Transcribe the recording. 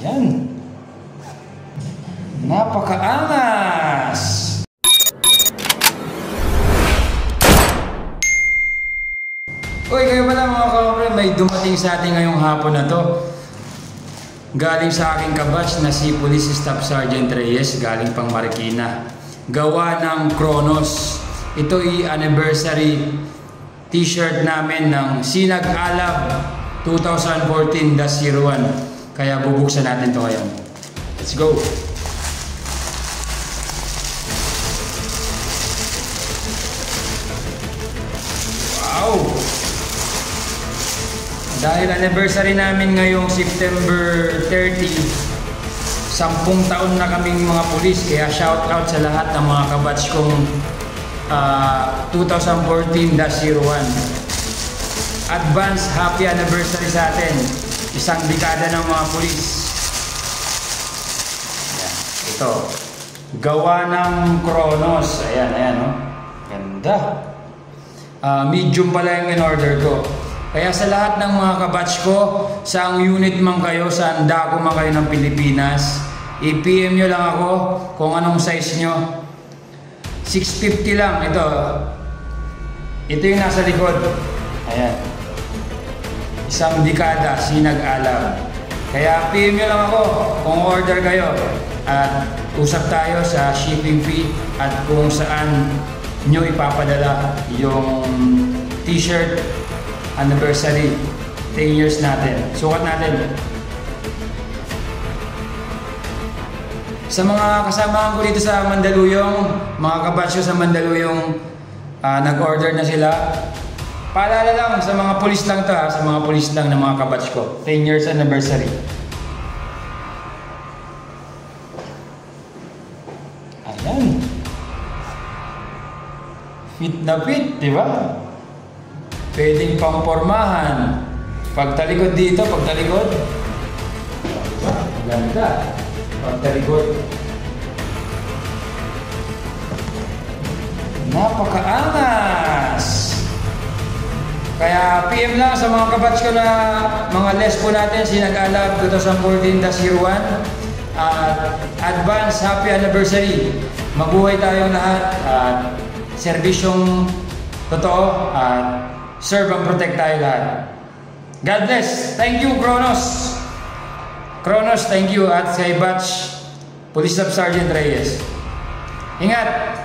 Ayan. Napakaangas! Uy, kayo pala mga kapre, may dumating sa atin ngayong hapon na to. Galing sa aking kabatch na si Police Staff Sergeant Reyes, galing pang Marikina. Gawa ng Kronos. Ito ay anniversary t-shirt namin ng Sinag Alab 2014-01. Kaya bubuksan natin to ngayon. Let's go! Wow! Dahil anniversary namin ngayong September 30, 10 taon na kaming mga pulis, kaya shout out sa lahat ng mga kabatch kong 2014-01. Advance happy anniversary sa atin, isang dekada ng mga pulis. Ayan, ito, gawa ng Kronos. Ayan, oh. Ganda. Medium pala yung in-order ko. Kaya sa lahat ng mga kabatch ko, saang unit man kayo, saan dako man kayo ng Pilipinas, i-PM nyo lang ako kung anong size nyo. 650 lang ito. Ito yung nasa likod. Ayan. Isang dekada, Sinag Alab. Kaya PM nyo lang ako kung order kayo. At usap tayo sa shipping fee at kung saan nyo ipapadala yung t-shirt anniversary 10 years natin. Sukat natin. Sa mga kasamahan ko dito sa Mandaluyong, mga kabatsyo sa Mandaluyong, nag-order na sila. Paalala lang, sa mga pulis lang to ha, sa mga pulis lang ng mga kabatch ko. 10 years anniversary. Ayan. Fit na fit, di ba? Pwedeng pangpormahan. Pagtalikod dito, pagtalikod. Diba? Ganda. Pagtalikod. Napakaangas! Kaya PM lang sa mga kabatch ko na mga lesbo natin, Sinag Alab 2014-01. Advance happy anniversary. Mabuhay tayong lahat at serbisyong totoo at serve and protect tayo lahat. God bless. Thank you, Kronos. Kronos, thank you. At kay Batch Police Staff Sergeant Reyes. Ingat!